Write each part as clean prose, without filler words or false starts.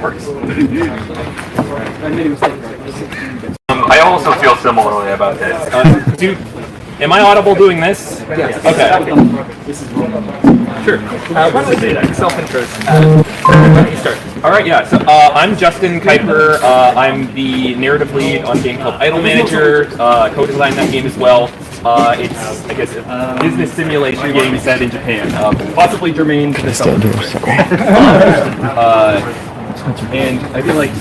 I also feel similarly about this. Am I audible doing this? Yes. Okay. Sure. Why don't we do that? Self-intros. Why don't you start? All right, yeah. So I'm Justin Kuiper. I'm the narrative lead on a game called Idle Manager. Co-designed that game as well. It's, I guess, a business simulation game set in Japan. Possibly germane to this. And I feel like,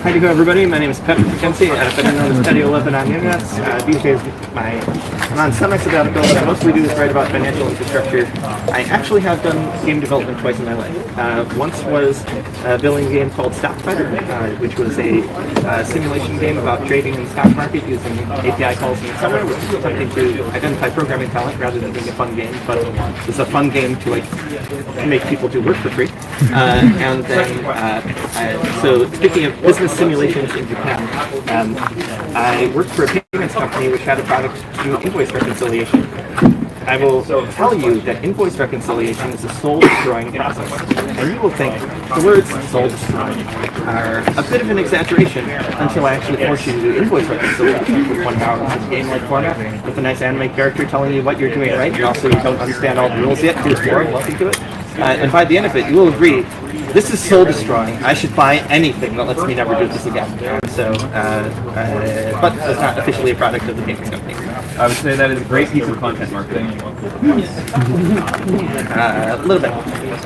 Hi to everybody, my name is McKenzie, better known as patio11 on the internet. These days I'm on semi-sabbatical, but I mostly do this write about financial infrastructure. I actually have done game development twice in my life. Once was a billing game called Stock Fighter, which was a simulation game about trading in the stock market using API calls and Excel, which is attempting to identify programming talent rather than being a fun game, but it's a fun game to make people do work for free. And then so speaking of business simulations in Japan, I worked for a payments company which had a product to do invoice reconciliation. I will tell you that invoice reconciliation is a soul-destroying process. And you will think the words soul-destroying are a bit of an exaggeration until I actually force you to do invoice reconciliation with 1 hour in a game-like format with a nice anime character telling you what you're doing right, and also you don't understand all the rules yet, here's more, welcome to it. And by the end of it, you will agree, this is soul-destroying. I should buy anything that lets me never do this again. So, but it's not officially a product of the payments company. I would say that is a great piece of content marketing. A little bit.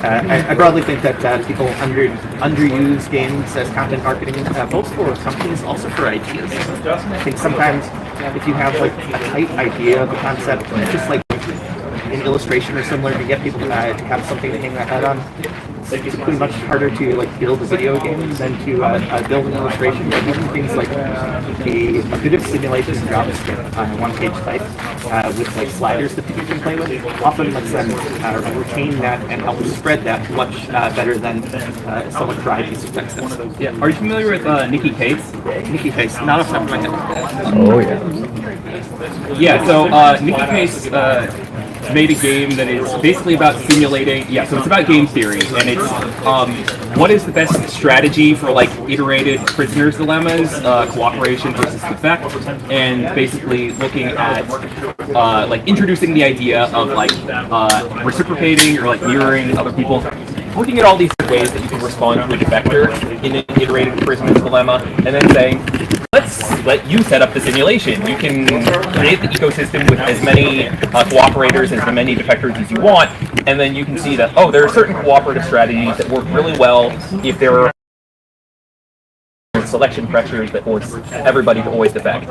I broadly think that people underuse games as content marketing, both for companies, also for ideas. I think sometimes if you have like a tight idea of a concept, just like in illustration or similar, to get people to have something to hang their head on, it's pretty much harder to build a video game than to build an illustration. But even things like a bit of simulation in JavaScript on a one-page site with sliders that people can play with often lets them retain that and help spread that much better than somewhat dry piece of text. Yeah. Are you familiar with Nikki Case? Nikki Case, not off the top of my head. Oh yeah. Yeah. So Nikki Case made a game that is basically about simulating. Yeah, so it's about game theory, and it's what is the best strategy for iterated prisoners dilemmas, cooperation versus defect, and basically looking at introducing the idea of reciprocating or mirroring other people. Looking at all these ways that you can respond to a defector in an iterated prisoner's dilemma, and then saying, let's let you set up the simulation. You can create the ecosystem with as many cooperators, as many defectors as you want, and then you can see that, oh, there are certain cooperative strategies that work really well if there are selection pressures that force everybody to always defect.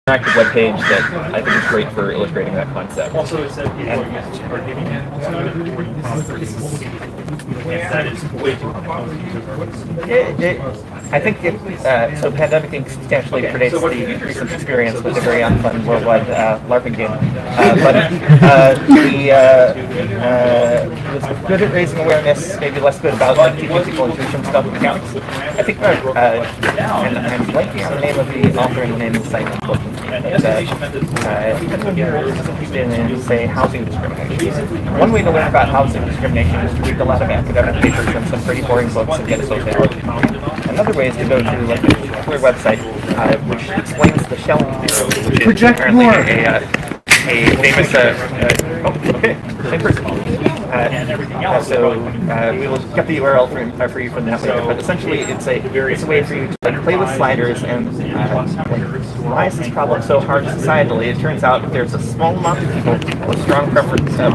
Interactive web page that I think is great for illustrating that concept. I think so. Pandemic Inc. substantially predates the recent experience with a very unfun worldwide LARPing game, but it was good at raising awareness. Maybe less good about teaching people intuition stuff with accounts. I think, and I'm blanking on the name of the author and the name of the site. Interested in, say, housing discrimination. One way to learn about housing discrimination is to read a lot of academic papers and some pretty boring books and get sociology. Another way is to go to a particular website which explains the Schelling theory, which is apparently a famous. Okay, same person. So we will get the URL for you from that later. But essentially, it's a way for you to play with sliders and why is this problem so hard societally? It turns out there's a small amount of people with strong preferences. That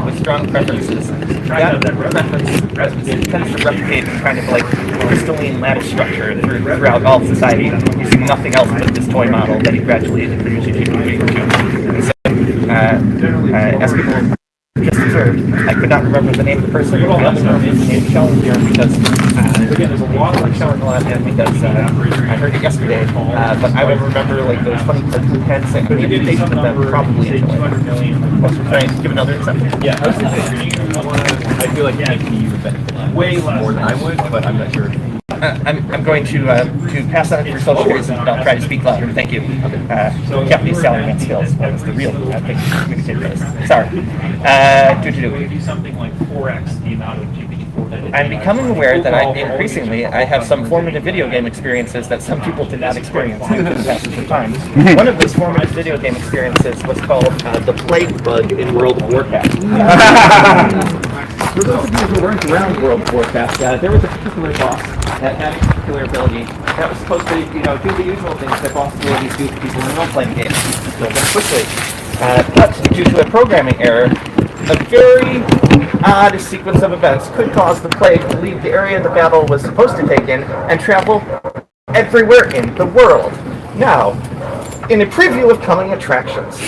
preference tends to replicate in kind of crystalline ladder structure throughout all society, using nothing else but this toy model that he gradually introduces you to. As people just observed, I could not remember the name of the person, but I also know his name Schelling here because there's a lot of Schelling a lot, and because I heard it yesterday, but I would remember those funny cartoon heads and the imitation of them probably enjoy. Can I give another example? Yeah, I feel like you would benefit way more than I would, but I'm not sure. I'm going to pass on it for social series and I'll try to speak louder. Thank you. Japanese salary man skills. That was the real thing. Sorry. Do something like 4x the amount of GPU. I'm becoming aware that increasingly I have some formative video game experiences that some people did not experience due to the passage of time. One of those formative video game experiences was called the plague bug in World of Warcraft. For those of you who weren't around World of Warcraft, there was a particular boss that had a particular ability that was supposed to, do the usual things that boss abilities do to people in role-playing games. So very quickly. But due to a programming error, a very odd sequence of events could cause the plague to leave the area the battle was supposed to take in and travel everywhere in the world. Now, in a preview of coming attractions,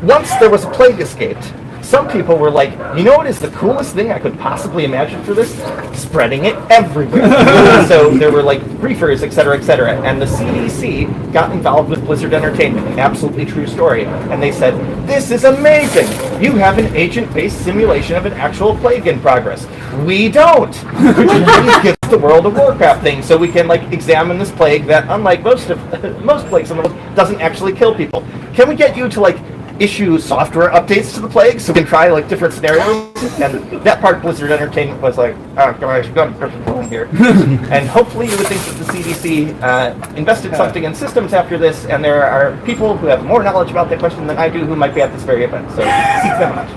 once there was a plague escaped, some people were like, you know what is the coolest thing I could possibly imagine for this? Spreading it everywhere. So there were like briefers, etc., and the CDC got involved with Blizzard Entertainment, an absolutely true story, and they said, this is amazing! You have an agent-based simulation of an actual plague in progress. We don't! Could you please give us the World of Warcraft thing so we can examine this plague that, unlike most plagues in the world, doesn't actually kill people? Can we get you to issue software updates to the plague so we can try different scenarios? And that part Blizzard Entertainment was like, oh gosh, got a here. And hopefully you would think that the CDC invested something in systems after this, and there are people who have more knowledge about that question than I do who might be at this very event. So seek them out.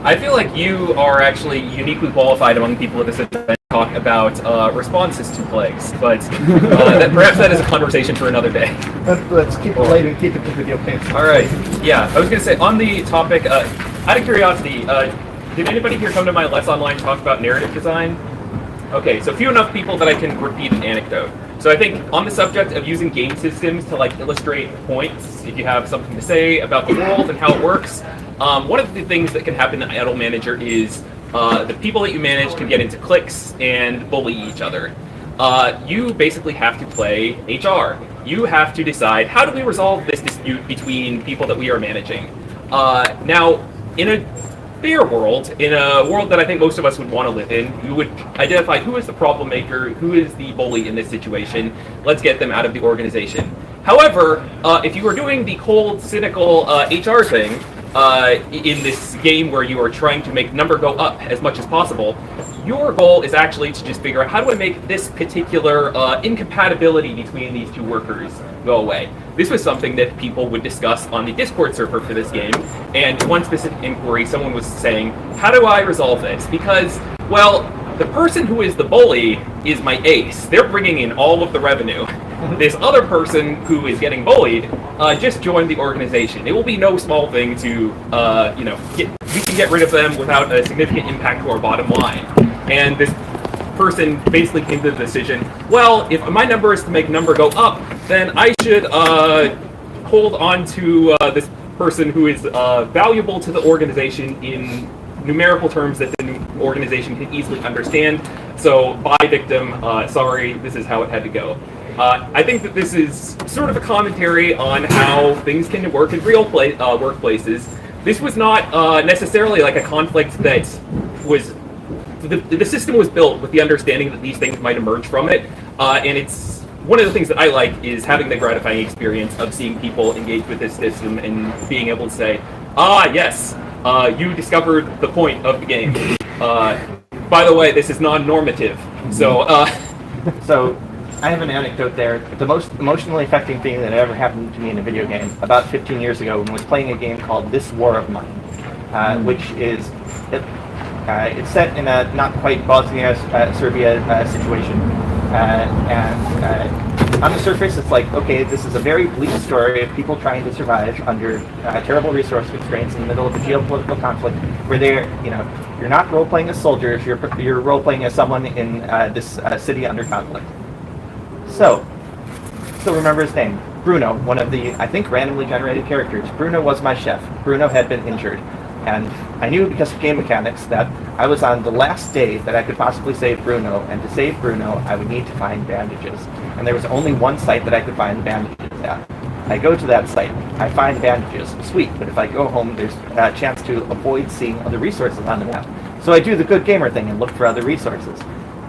I feel like you are actually uniquely qualified among people at this event to talk about responses to plagues, but perhaps that is a conversation for another day. Let's keep it light and keep it to video games. All right. Yeah, I was going to say, on the topic, out of curiosity, did anybody here come to my Let's Online talk about narrative design? Okay, so few enough people that I can repeat an anecdote. So I think on the subject of using game systems to illustrate points, if you have something to say about the world and how it works, one of the things that can happen in Idle Manager is the people that you manage can get into cliques and bully each other. You basically have to play HR. You have to decide, how do we resolve this dispute between people that we are managing? Now, in a fair world, in a world that I think most of us would want to live in, you would identify who is the problem maker, who is the bully in this situation. Let's get them out of the organization. However, if you are doing the cold, cynical HR thing, in this game where you are trying to make number go up as much as possible, your goal is actually to just figure out, how do I make this particular incompatibility between these two workers go away? This was something that people would discuss on the Discord server for this game, and one specific inquiry, someone was saying, how do I resolve this? Because, well, the person who is the bully is my ace. They're bringing in all of the revenue. This other person who is getting bullied just joined the organization. It will be no small thing to, we can get rid of them without a significant impact to our bottom line. And this person basically came to the decision, well, if my number is to make number go up, then I should hold on to this person who is valuable to the organization in numerical terms that the organization can easily understand. So, bye victim, sorry, this is how it had to go. I think that this is sort of a commentary on how things can work in real workplaces. This was not necessarily a conflict that was... The system was built with the understanding that these things might emerge from it, and it's one of the things that I like is having the gratifying experience of seeing people engage with this system and being able to say, yes, you discovered the point of the game. By the way, this is non-normative. So, So, I have an anecdote there. The most emotionally affecting thing that ever happened to me in a video game, about 15 years ago, when I was playing a game called This War of Mine, which is... it's set in a not quite Bosnia-Serbia situation, and on the surface it's like, okay, this is a very bleak story of people trying to survive under terrible resource constraints in the middle of a geopolitical conflict where you're not role-playing as soldiers, you're role-playing as someone in this city under conflict. So, still remember his name, Bruno, one of the, I think, randomly generated characters. Bruno was my chef. Bruno had been injured. And I knew because of game mechanics that I was on the last day that I could possibly save Bruno, and to save Bruno, I would need to find bandages. And there was only one site that I could find bandages at. I go to that site, I find bandages, sweet, but if I go home, there's a chance to avoid seeing other resources on the map. So I do the good gamer thing and look for other resources.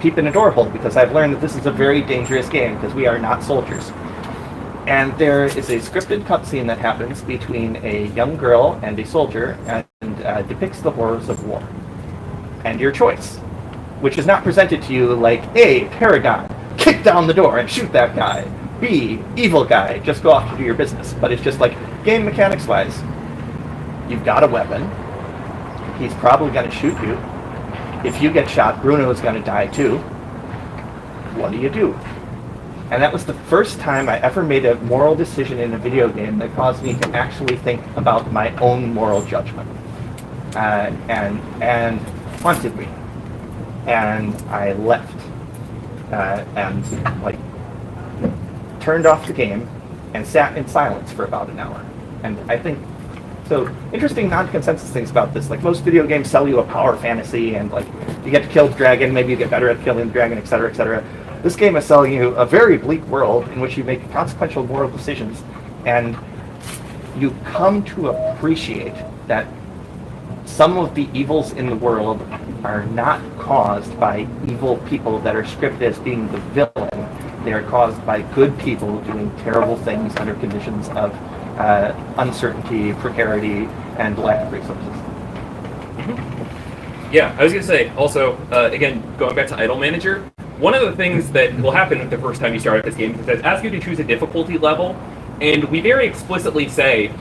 Peep in a door hole, because I've learned that this is a very dangerous game, because we are not soldiers. And there is a scripted cutscene that happens between a young girl and a soldier and depicts the horrors of war. And your choice. which is not presented to you like A, Paragon, kick down the door and shoot that guy. B, evil guy, just go off to do your business. But it's just like, game mechanics wise, you've got a weapon. He's probably going to shoot you. If you get shot, Bruno is going to die too. What do you do? And that was the first time I ever made a moral decision in a video game that caused me to actually think about my own moral judgment. And haunted me. And I left. And like turned off the game and sat in silence for about an hour. And I think, so interesting non-consensus things about this. Like most video games sell you a power fantasy and like you get to kill the dragon, maybe you get better at killing the dragon, etc., etc. This game is selling you a very bleak world in which you make consequential moral decisions, and you come to appreciate that some of the evils in the world are not caused by evil people that are scripted as being the villain. They are caused by good people doing terrible things under conditions of uncertainty, precarity, and lack of resources. Yeah, I was going to say, also, again, going back to Idle Manager, one of the things that will happen the first time you start this game is that it asks you to choose a difficulty level, and we very explicitly say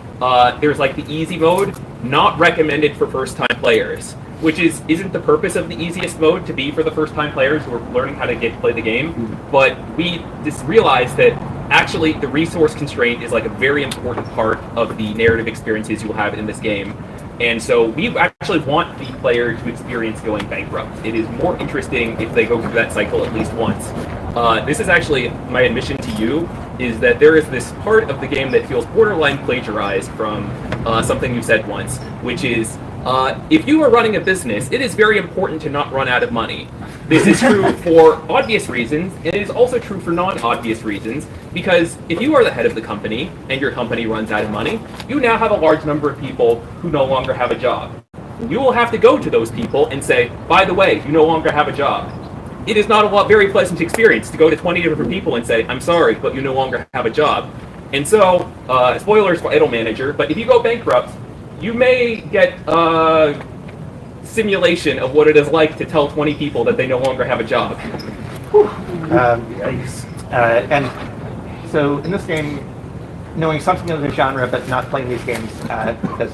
there's like the easy mode, not recommended for first-time players, which isn't the purpose of the easiest mode to be for the first-time players who are learning how to play the game, but we just realized that actually the resource constraint is like a very important part of the narrative experiences you will have in this game. And so we actually want the player to experience going bankrupt. It is more interesting if they go through that cycle at least once. This is actually my admission to you, is that there is this part of the game that feels borderline plagiarized from something you said once, which is, if you are running a business, it is very important to not run out of money. This is true for obvious reasons, and it is also true for non-obvious reasons, because if you are the head of the company, and your company runs out of money, you now have a large number of people who no longer have a job. You will have to go to those people and say, by the way, you no longer have a job. It is not a very pleasant experience to go to 20 different people and say, I'm sorry, but you no longer have a job. And so, spoilers for Idle Manager, but if you go bankrupt, you may get simulation of what it is like to tell 20 people that they no longer have a job. And so in this game, knowing something of the genre but not playing these games, because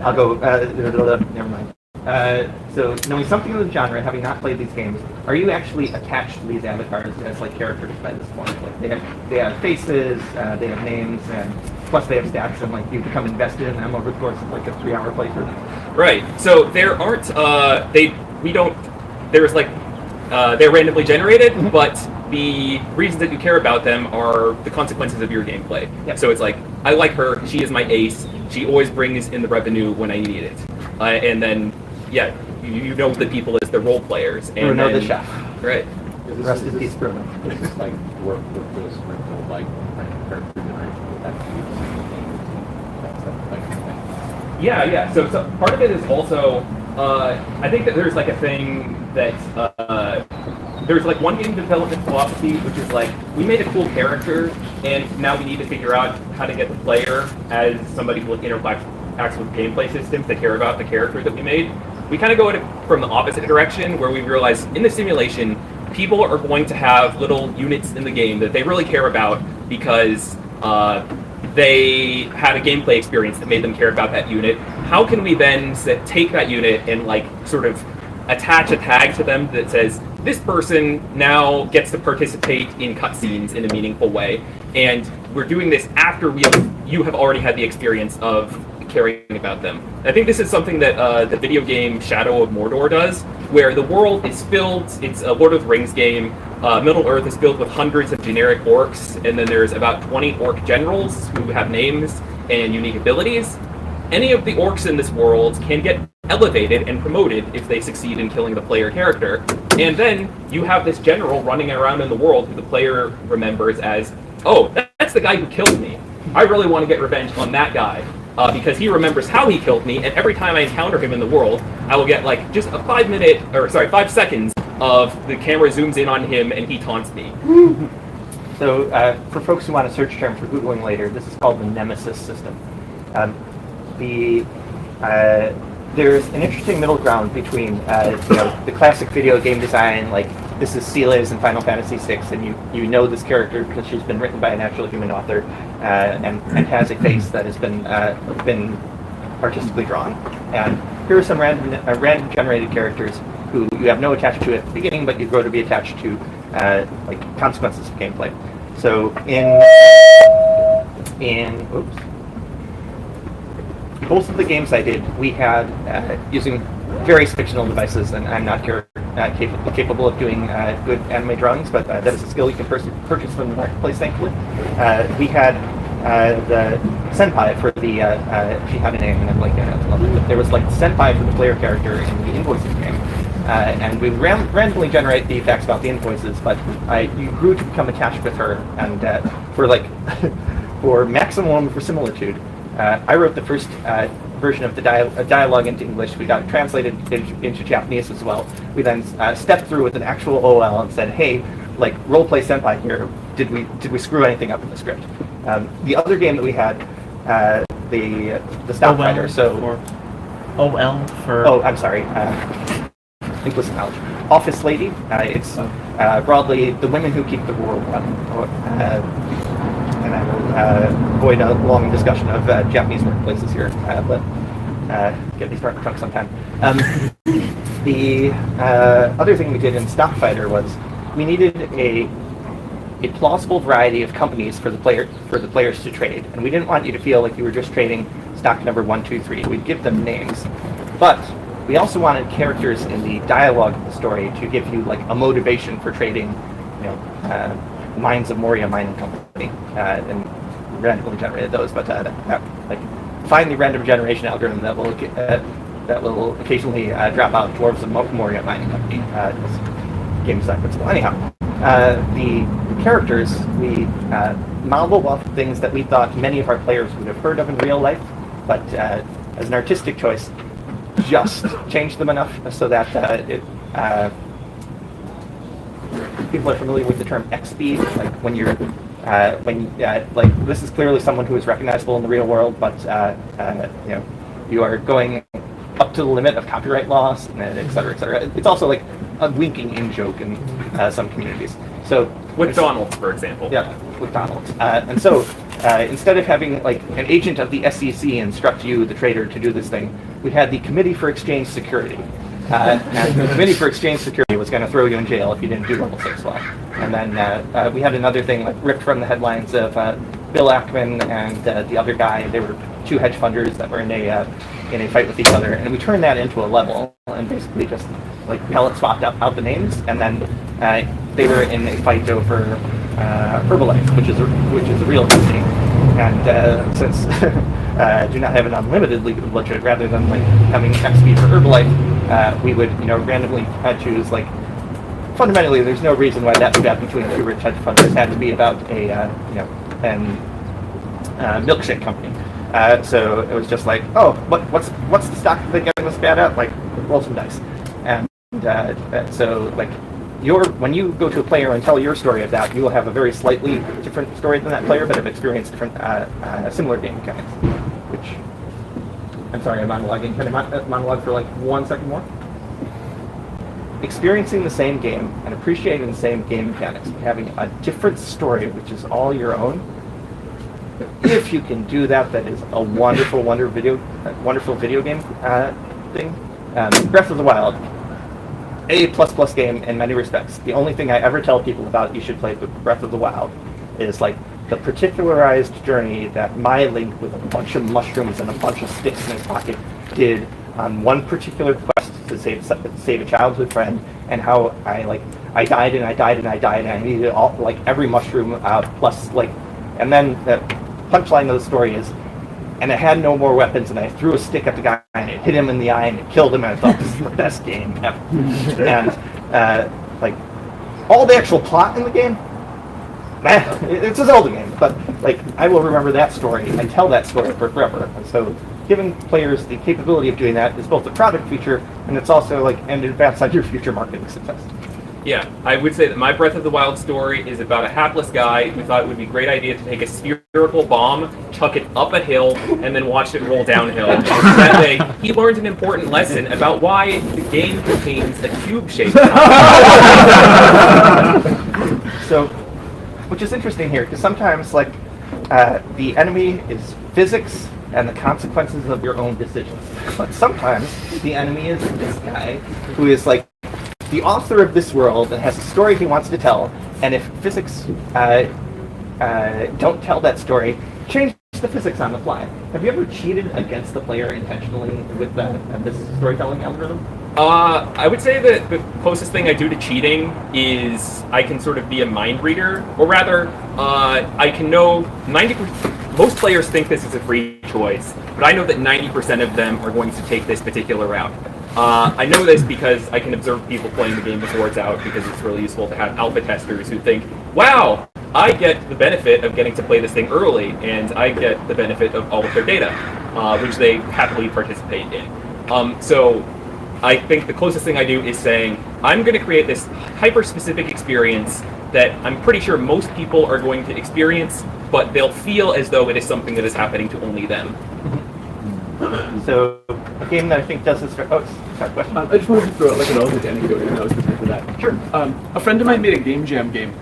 I'll go, never mind. So knowing something of the genre, having not played these games, are you actually attached to these avatars as like characters by this point? Like they have faces, they have names, and plus they have stats, and like you become invested in them over the course of like a 3-hour playthrough. Right. So there aren't they're randomly generated, but the reasons that you care about them are the consequences of your gameplay. Yep. So it's like, I like her, she is my ace, she always brings in the revenue when I need it. And then, yeah, you know the people as the role players. And Bruno the chef. Right. Rest in peace, Bruno. It's just like work with this rental, like character generation with that thing. Yeah. So part of it is also, I think that there's like a thing that, there's like one game development philosophy, which is like, we made a cool character, and now we need to figure out how to get the player as somebody who interacts with gameplay systems that care about the character that we made. We kind of go from the opposite direction, where we realize in the simulation, people are going to have little units in the game that they really care about because they had a gameplay experience that made them care about that unit. How can we then take that unit and like sort of attach a tag to them that says, this person now gets to participate in cutscenes in a meaningful way, and we're doing this after you have already had the experience of caring about them. I think this is something that the video game Shadow of Mordor does, where the world is filled, it's a Lord of the Rings game, Middle-earth is filled with hundreds of generic orcs, and then there's about 20 orc generals who have names and unique abilities. Any of the orcs in this world can get elevated and promoted if they succeed in killing the player character. And then you have this general running around in the world who the player remembers as, oh, that's the guy who killed me. I really want to get revenge on that guy because he remembers how he killed me, and every time I encounter him in the world, I will get like just a 5 seconds of the camera zooms in on him and he taunts me. So for folks who want a search term for Googling later, this is called the Nemesis system. The there's an interesting middle ground between the classic video game design, like this is Celes in Final Fantasy VI, and you know this character because she's been written by a natural human author and has a face that has been artistically drawn. And here are some random generated characters who you have no attachment to at the beginning, but you grow to be attached to like consequences of gameplay. So in both of the games I did, we had using various fictional devices, and I'm not capable of doing good anime drawings, but that is a skill you can purchase from the marketplace, thankfully. We had the senpai for the, she had a name, and I'm like, there was like senpai for the player character in the Invoices game. And we randomly generate the facts about the invoices, but you grew to become attached with her, and for maximum verisimilitude, I wrote the first version of the dialogue into English. We got it translated into Japanese as well. We then stepped through with an actual OL and said, "Hey, like roleplay senpai here. Did we screw anything up in the script?" The other game that we had, the Stock Fighter. So OL for. Oh, I'm sorry. Implicit knowledge. Office Lady. It's broadly the women who keep the world running. And I will avoid a long discussion of Japanese workplaces here, but get these drunk sometime. The other thing we did in Stock Fighter was we needed a plausible variety of companies for the players to trade, and we didn't want you to feel like you were just trading stock number 1, 2, 3. We'd give them names, but we also wanted characters in the dialogue of the story to give you like a motivation for trading, Mines of Moria Mining Company, and randomly generated those. But like find the random generation algorithm that will occasionally drop out Dwarves of Moria Mining Company. Game design principle. Anyhow, the characters we modeled off things that we thought many of our players would have heard of in real life, but as an artistic choice, just changed them enough so that people are familiar with the term X-speed, like when you're like this is clearly someone who is recognizable in the real world, but you are going up to the limit of copyright laws, and et cetera, et cetera. It's also like a winking in joke in some communities. So with Donald, for example. Yeah, with Donald. And so instead of having like an agent of the SEC instruct you, the trader, to do this thing, we had the Committee for Exchange Security. And the Committee for Exchange Security was going to throw you in jail if you didn't do level 6 well. And then we had another thing like ripped from the headlines of Bill Ackman and the other guy. They were two hedge funders that were in a fight with each other, and we turned that into a level and basically just like palette swapped out the names, and then they were in a fight over Herbalife, which is a real company. And since I do not have an unlimited legal budget, rather than like having XP for Herbalife, we would randomly choose like. Fundamentally, there's no reason why that bet between two rich hedge funders had to be about a milkshake company. So it was just like, oh, what's the stock they're getting this bad at? Like, roll some dice. And so like when you go to a player and tell your story of that, you will have a very slightly different story than that player, but have experienced different similar game mechanics. Which I'm sorry, I'm monologuing. Can I monologue for like 1 second more? Experiencing the same game and appreciating the same game mechanics, having a different story, which is all your own. If you can do that, that is a wonderful video game thing. Breath of the Wild, A++ game in many respects. The only thing I ever tell people about you should play Breath of the Wild is like the particularized journey that my Link with a bunch of mushrooms and a bunch of sticks in his pocket did on one particular quest to save a childhood friend, and how I died and I needed all like every mushroom plus like, and then the punchline of the story is, and I had no more weapons, and I threw a stick at the guy and it hit him in the eye and it killed him, and I thought this is the best game ever. And like all the actual plot in the game, it's a Zelda game, but like I will remember that story and tell that story for forever. And so giving players the capability of doing that is both a product feature, and it's also like an advance on your future marketing success. Yeah, I would say that my Breath of the Wild story is about a hapless guy who thought it would be a great idea to take a spherical bomb, chuck it up a hill and then watched it roll downhill. That way, he learned an important lesson about why the game contains a cube-shaped So, which is interesting here, because sometimes, like, the enemy is physics and the consequences of your own decisions. But sometimes the enemy is this guy who is like the author of this world and has a story he wants to tell. And if physics don't tell that story, change the physics on the fly. Have you ever cheated against the player intentionally with this storytelling algorithm? I would say that the closest thing I do to cheating is I can sort of be a mind reader, or rather, I can know 90%. Most players think this is a free choice, but I know that 90% of them are going to take this particular route. I know this because I can observe people playing the game before it's out, because it's really useful to have alpha testers who think, wow, I get the benefit of getting to play this thing early, and I get the benefit of all of their data, which they happily participate in. So I think the closest thing I do is saying, I'm going to create this hyper-specific experience that I'm pretty sure most people are going to experience, but they'll feel as though it is something that is happening to only them. So, a game that I think does this... Oh, sorry, question? I just wanted to throw out like an element anecdote, and that was the time for that. Sure. A friend of mine made a game jam game,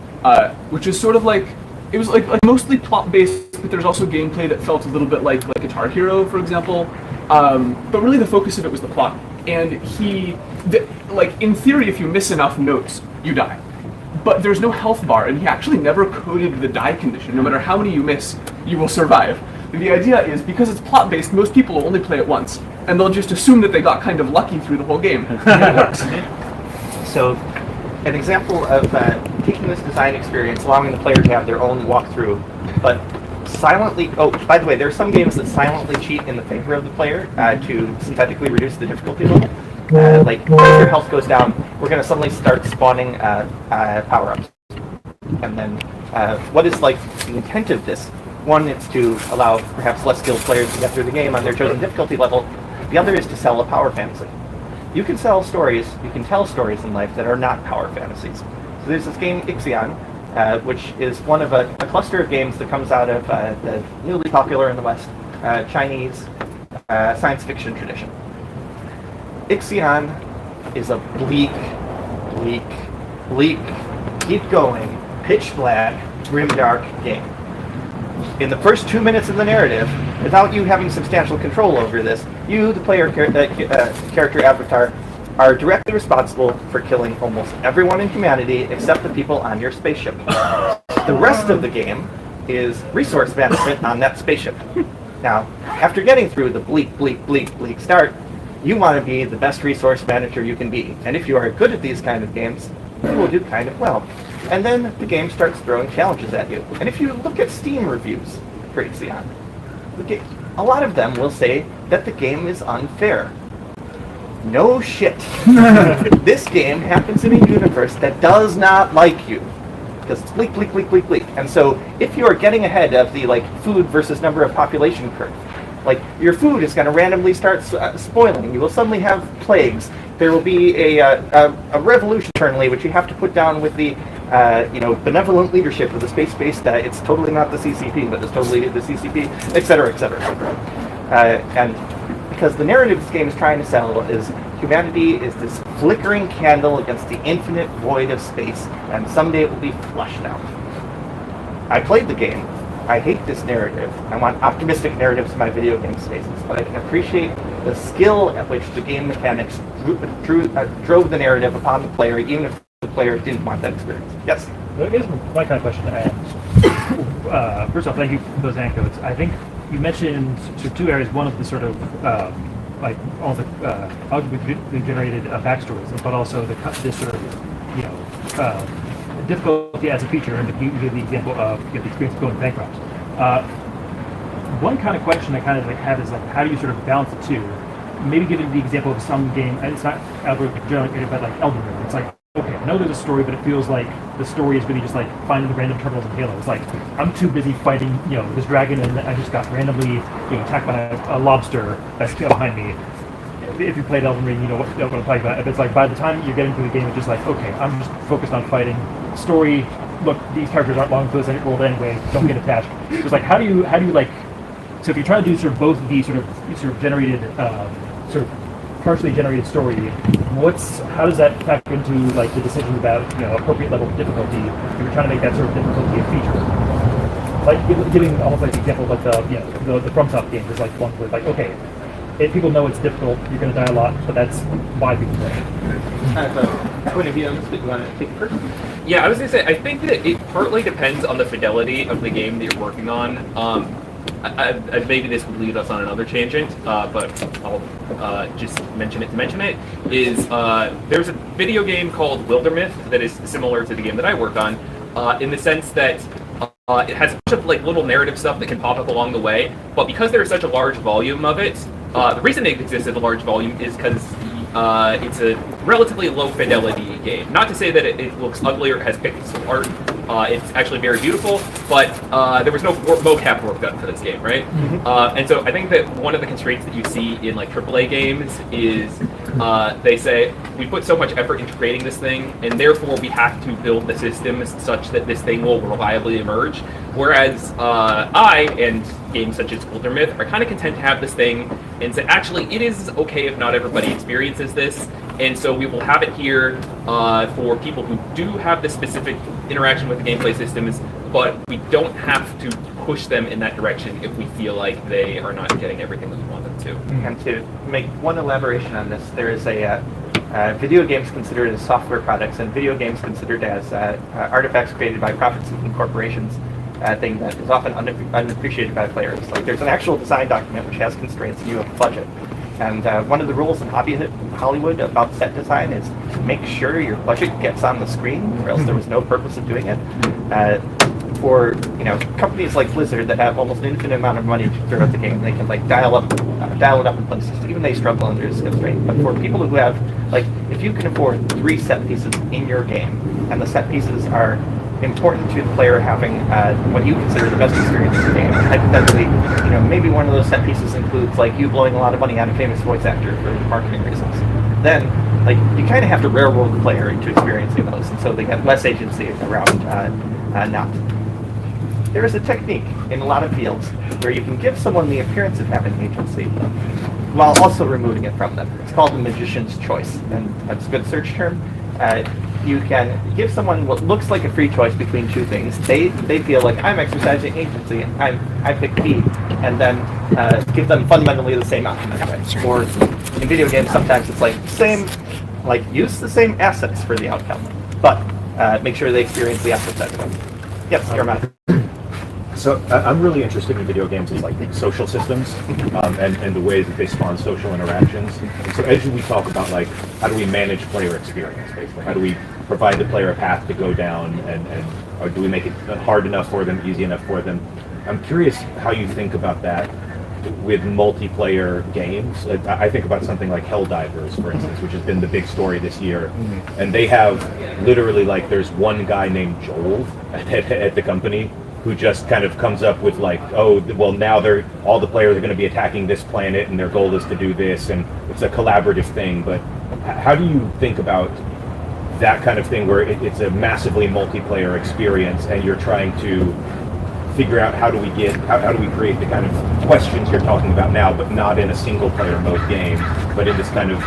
which is sort of like... It was like mostly plot-based, but there's also gameplay that felt a little bit like Guitar Hero, for example. But really the focus of it was the plot. And in theory, if you miss enough notes, you die. But there's no health bar, and he actually never coded the die condition. No matter how many you miss, you will survive. And the idea is, because it's plot-based, most people will only play it once, and they'll just assume that they got kind of lucky through the whole game. And it works. So, an example of taking this design experience, allowing the player to have their own walkthrough, but silently... Oh, by the way, there are some games that silently cheat in the favor of the player to synthetically reduce the difficulty level. Like, if your health goes down, we're going to suddenly start spawning power-ups. And then, what is, like, the intent of this? One, it's to allow perhaps less skilled players to get through the game on their chosen difficulty level. The other is to sell a power fantasy. You can sell stories, you can tell stories in life that are not power fantasies. So there's this game, Ixion, which is one of a cluster of games that comes out of the newly popular in the West Chinese science fiction tradition. Ixion is a bleak, keep going, pitch black, grimdark game. In the first 2 minutes of the narrative, without you having substantial control over this, you, the player character avatar, are directly responsible for killing almost everyone in humanity except the people on your spaceship. The rest of the game is resource management on that spaceship. Now, after getting through the bleak start, you want to be the best resource manager you can be. And if you are good at these kind of games, you will do kind of well. And then the game starts throwing challenges at you. And if you look at Steam reviews for Ixion, a lot of them will say that the game is unfair. No shit. This game happens in a universe that does not like you. Because it's bleak. And so if you are getting ahead of the food versus number of population curve, your food is going to randomly start spoiling. You will suddenly have plagues. There will be a revolution internally, which you have to put down with the benevolent leadership of the space-based. It's totally not the CCP, but it's totally the CCP, etc., etc. And because the narrative this game is trying to sell is humanity is this flickering candle against the infinite void of space, and someday it will be flushed out. I played the game. I hate this narrative. I want optimistic narratives in my video game spaces, but I can appreciate the skill at which the game mechanics drove the narrative upon the player, even if the player didn't want that experience. Yes? I guess my kind of question I have. First off, thank you for those anecdotes. I think you mentioned two areas. One of the sort of all the algorithmically generated backstories, but also this sort of difficulty as a feature, and you give the example of the experience of going bankrupt. One kind of question I kind of have is how do you sort of balance the two? Maybe giving the example of some game, and it's not algorithmic generated, but Elden Ring. It's okay, I know there's a story, but it feels like the story is really just finding the random terminals in Halo. It's I'm too busy fighting, this dragon, and I just got randomly attacked by a lobster that's behind me. If you played Elden Ring, you know what I'm talking about. If it's by the time you're getting through the game, it's just okay, I'm just focused on fighting. Story, look, these characters aren't long, so this rolled anyway. Don't get attached. It's how do you So if you're trying to do sort of both of these sort of generated, sort of partially generated story, how does that factor into like the decision about appropriate level of difficulty if you're trying to make that sort of difficulty a feature? Like giving almost like the example of like the FromSoft game is like one where like okay, if people know it's difficult, you're going to die a lot, but that's why people play. I have a point of view on this, but you want to take it first? Yeah, I was gonna say I think that it partly depends on the fidelity of the game that you're working on. Maybe this would lead us on another tangent, but I'll just mention it to mention it. There's a video game called Wildermyth that is similar to the game that I work on, in the sense that it has a bunch of like little narrative stuff that can pop up along the way, but because there's such a large volume of it, the reason it exists at a large volume is because it's a relatively low fidelity game. Not to say that it looks ugly or has pixel art. It's actually very beautiful, but there was no mocap work done for this game, right? Mm-hmm. And so I think that one of the constraints that you see in like AAA games is they say we put so much effort into creating this thing, and therefore we have to build the systems such that this thing will reliably emerge. Whereas I and games such as Wildermyth are kind of content to have this thing and say, actually, it is okay if not everybody experiences this, and so we will have it here for people who do have the specific interaction with the gameplay systems, but we don't have to push them in that direction if we feel like they are not getting everything that we want them to. And to make one elaboration on this, there is a video games considered as software products and video games considered as artifacts created by profit-seeking corporations thing that is often unappreciated by players. Like there's an actual design document which has constraints and you have a budget. And one of the rules in Hollywood about set design is make sure your budget gets on the screen, or else there was no purpose of doing it. For companies like Blizzard that have almost an infinite amount of money to throw at the game, they can like dial it up in places. Even they struggle under this constraint. But for people who have if you can afford 3 set pieces in your game, and the set pieces are important to the player having what you consider the best experience in the game. Hypothetically, maybe one of those set pieces includes like you blowing a lot of money on a famous voice actor for marketing reasons. Then, you kind of have to railroad the player into experiencing those, and so they get less agency around not. There is a technique in a lot of fields where you can give someone the appearance of having agency while also removing it from them. It's called the magician's choice, and that's a good search term. You can give someone what looks like a free choice between 2 things. They feel like I'm exercising agency, and I pick B, and then give them fundamentally the same outcome anyway. Or in video games, sometimes it's use the same assets for the outcome, but make sure they experience the assets anyway. Yes, you're mine. So I'm really interested in video games as like social systems and the ways that they spawn social interactions. And so as we talk about how do we manage player experience, basically, how do we provide the player a path to go down or do we make it hard enough for them, easy enough for them? I'm curious how you think about that with multiplayer games. I think about something like Helldivers, for instance, which has been the big story this year. Mm-hmm. And they have literally there's one guy named Joel at the company who just kind of comes up with now all the players are going to be attacking this planet and their goal is to do this, and it's a collaborative thing. But how do you think about that kind of thing where it's a massively multiplayer experience and you're trying to figure out how do we create the kind of questions you're talking about now, but not in a single player mode game, but in this kind of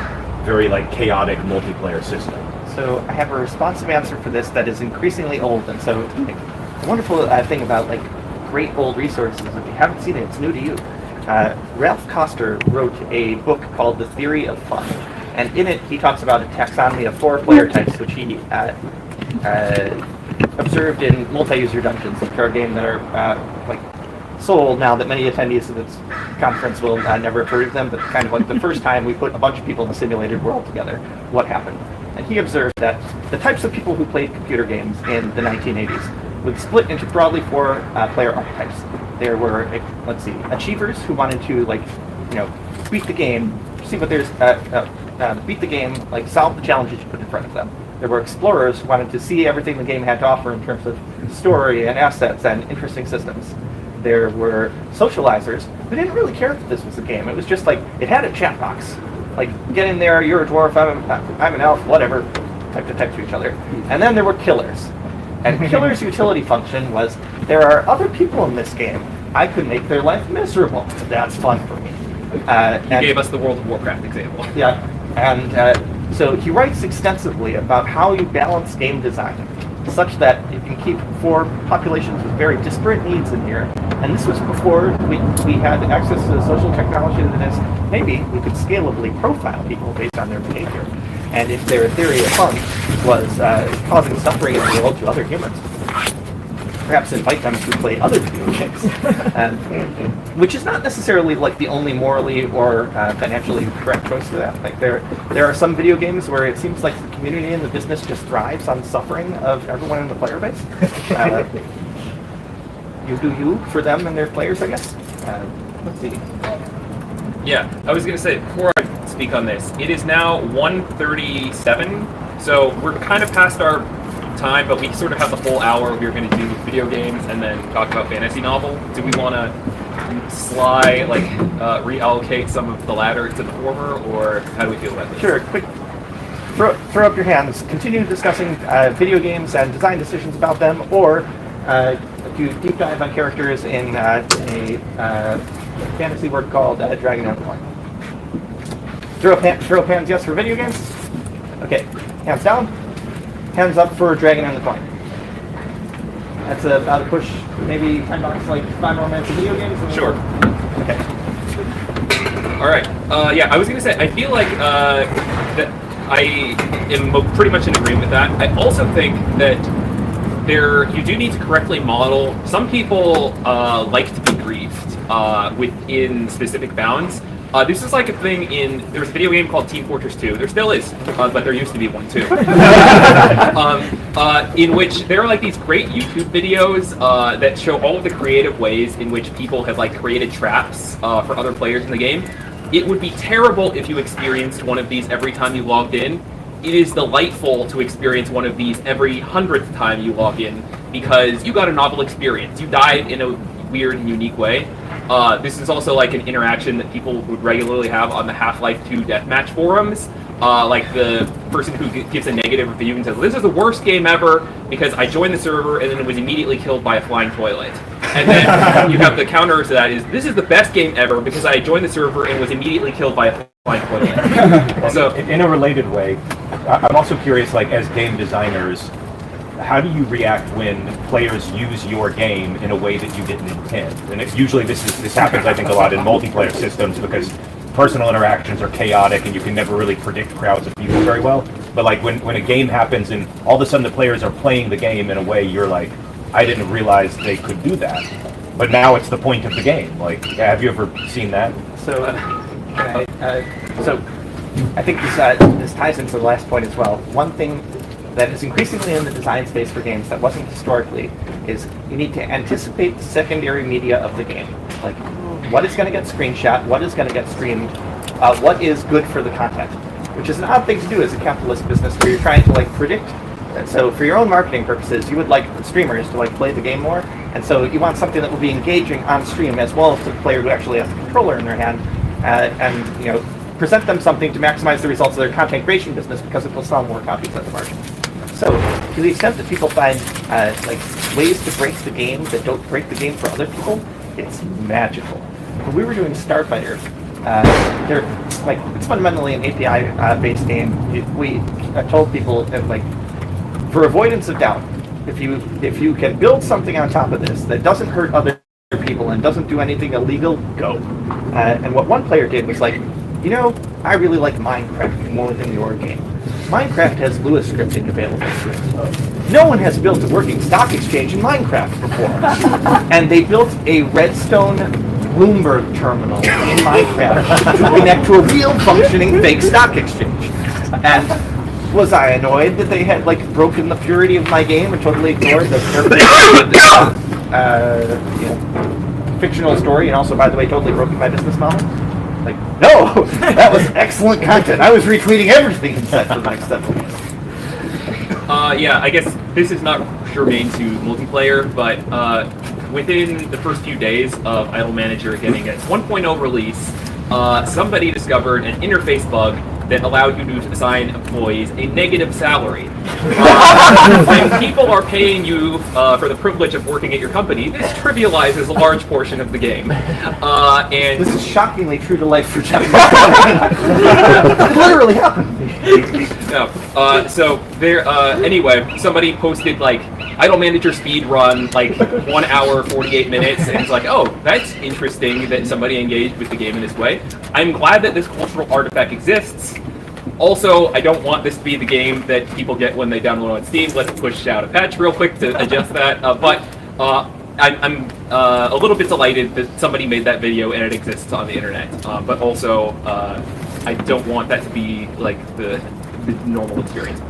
very chaotic multiplayer system? So I have a responsive answer for this that is increasingly old, and so the wonderful thing about great old resources, if you haven't seen it, it's new to you. Ralph Koster wrote a book called The Theory of Fun, and in it he talks about a taxonomy of 4 player types, which he observed in multi-user dungeons, which are a game that are sold now that many attendees of this conference will never have heard of them, but kind of the first time we put a bunch of people in a simulated world together, what happened? And he observed that the types of people who played computer games in the 1980s would split into broadly 4 player archetypes. There were, achievers who wanted to beat the game, see what there's, beat the game, solve the challenges you put in front of them. There were explorers who wanted to see everything the game had to offer in terms of story and assets and interesting systems. There were socializers who didn't really care that this was a game. It was just it had a chat box. Get in there, you're a dwarf, I'm an elf, whatever, type to each other. And then there were killers. And killer's utility function was, there are other people in this game I could make their life miserable. That's fun for me. He gave us the World of Warcraft example. Yeah, and so he writes extensively about how you balance game design such that you can keep 4 populations with very disparate needs in here. And this was before we had access to social technology that is, maybe we could scalably profile people based on their behavior. And if their theory of fun was causing suffering in the world to other humans, perhaps invite them to play other video games, which is not necessarily like the only morally or financially correct choice to that. Like there are some video games where it seems like the community and the business just thrives on suffering of everyone in the player base. You do you for them and their players, I guess. Let's see. Yeah, I was going to say, before I speak on this, it is now 1:37, so we're kind of past our time, but we sort of have the whole hour we were going to do video games and then talk about fantasy novel. Do we want to reallocate some of the latter to the former, or how do we feel about this? Sure, quick. Throw up your hands. Continue discussing video games and design decisions about them, or if you deep dive on characters in a fantasy work called Dragon and Coin. Throw up hands yes for video games? Okay, hands down. Hands up for Dragon and the Coin. That's about a push, maybe $10, like 5 more minutes of video games? Sure. Okay. All right. Yeah, I was going to say, I feel like that I am pretty much in agreement with that. I also think that you do need to correctly model. Some people like to be griefed within specific bounds. This is like a thing there was a video game called Team Fortress 2. There still is, but there used to be one too. In which there are like these great YouTube videos that show all of the creative ways in which people have like created traps for other players in the game. It would be terrible if you experienced one of these every time you logged in. It is delightful to experience one of these every 100th time you log in, because you got a novel experience. You died in a weird and unique way. This is also like an interaction that people would regularly have on the Half-Life 2 deathmatch forums. Like the person who gives a negative review and says, "This is the worst game ever because I joined the server and then it was immediately killed by a flying toilet." And then you have the counter to that is, "This is the best game ever because I joined the server and was immediately killed by a flying toilet." So, in a related way, I'm also curious, like as game designers, how do you react when players use your game in a way that you didn't intend? And usually this happens, I think, a lot in multiplayer systems because personal interactions are chaotic and you can never really predict crowds of people very well. But like when a game happens and all of a sudden the players are playing the game in a way you're like, I didn't realize they could do that. But now it's the point of the game. Like, have you ever seen that? So, I think this ties into the last point as well. One thing that is increasingly in the design space for games that wasn't historically is you need to anticipate the secondary media of the game. Like, what is going to get screenshot, what is going to get streamed, what is good for the content. Which is an odd thing to do as a capitalist business where you're trying to like predict. So for your own marketing purposes, you would like streamers to like play the game more, and so you want something that will be engaging on stream as well as the player who actually has the controller in their hand, and present them something to maximize the results of their content creation business because it will sell more copies at the margin. So, to the extent that people find like ways to break the game that don't break the game for other people, it's magical. When we were doing Starfighter, it's fundamentally an API-based game. We told people that, like, for avoidance of doubt, if you can build something on top of this that doesn't hurt other people and doesn't do anything illegal, go. And what one player did was like, I really like Minecraft more than your game. Minecraft has Lewis scripting available to it. No one has built a working stock exchange in Minecraft before. And they built a redstone Bloomberg terminal in Minecraft to connect to a real functioning fake stock exchange. And was I annoyed that they had like broken the purity of my game and totally ignored the fictional story, and also, by the way, totally broken my business model? Like, no, that was excellent content. I was retweeting everything inside for the next 7 weeks. Yeah, I guess this is not germane to multiplayer, but within the first few days of Idle Manager getting its 1.0 release, somebody discovered an interface bug that allowed you to assign employees a negative salary. When people are paying you for the privilege of working at your company, this trivializes a large portion of the game. And This is shockingly true to life for Jeff. It literally happened. no. So there. Anyway, somebody posted like idle manager speed run like 1 hour 48 minutes, and it's like, oh, that's interesting that somebody engaged with the game in this way. I'm glad that this cultural artifact exists. Also, I don't want this to be the game that people get when they download on Steam. Let's push out a patch real quick to adjust that. I'm a little bit delighted that somebody made that video and it exists on the internet. But also, I don't want that to be like the normal experience.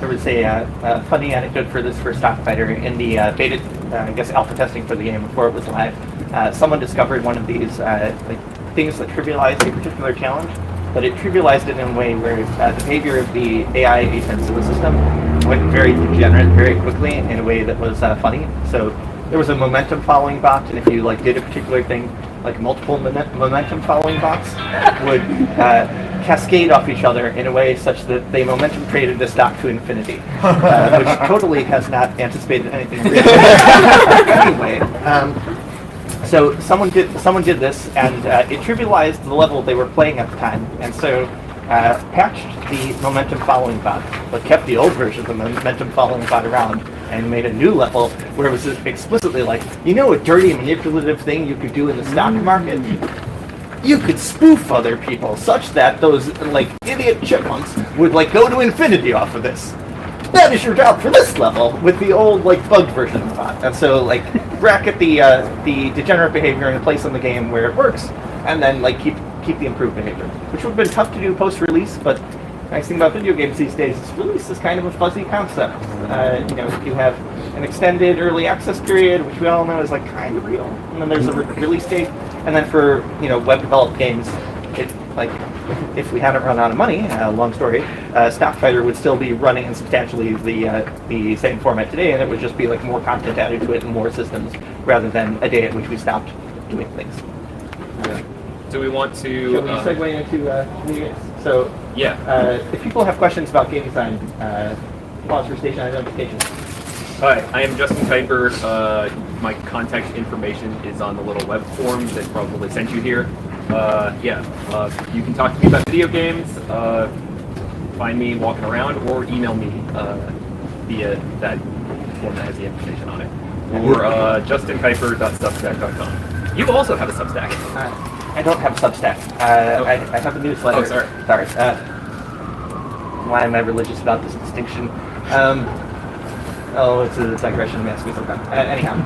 There was a funny anecdote for this for Stockfighter in the beta, I guess alpha testing for the game before it was live. Someone discovered one of these like things that trivialized a particular challenge, but it trivialized it in a way where the behavior of the AI agents in the system went very degenerate very quickly in a way that was funny. So there was a momentum following bot, and if you like did a particular thing, like multiple momentum following bots would cascade off each other in a way such that they momentum created this dock to infinity, which totally has not anticipated anything. Anyway, so someone did this, and it trivialized the level they were playing at the time, and so patched the momentum following bot, but kept the old version of the momentum following bot around, and made a new level where it was explicitly like, you know, a dirty manipulative thing you could do in the stock market. You could spoof other people such that those like idiot chipmunks would like go to infinity off of this. That is your job for this level with the old like bugged version of the bot. And so like bracket the degenerate behavior in a place in the game where it works, and then like keep the improved behavior, which would have been tough to do post-release. But the nice thing about video games these days is release is kind of a fuzzy concept. You know, you have an extended early access period, which we all know is like kind of real, and then there's a release date. And then for, you know, web developed games, it like if we hadn't run out of money, long story, Stockfighter would still be running in substantially the same format today, and it would just be like more content added to it and more systems rather than a day at which we stopped doing things. Do we want to? Shall we segue into new games? So yeah. If people have questions about game design, pause for station identification. Hi, I am Justin Kuiper. My contact information is on the little web form that probably sent you here. You can talk to me about video games, find me walking around, or email me via that form that has the information on it. Or justinkuiper.substack.com. You also have a Substack. I don't have a Substack. I have a newsletter. Oh, sorry. Sorry. Why am I religious about this distinction? It's a digression. Ask me sometime. Anyhow,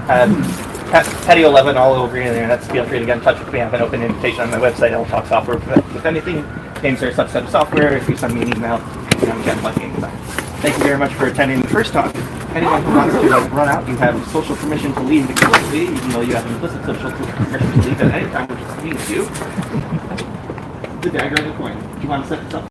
patio11 all over the internet. Feel free to get in touch with me. I have an open invitation on my website. I'll talk software with anything. Games are a subset of software. If you send me an email, I'm getting my game design. Thank you very much for attending the first talk. Anyone who wants to run out, you have social permission to leave explicitly, even though you have implicit social permission to leave at any time, which is me to you. The dagger and the coin. Do you want to set this up?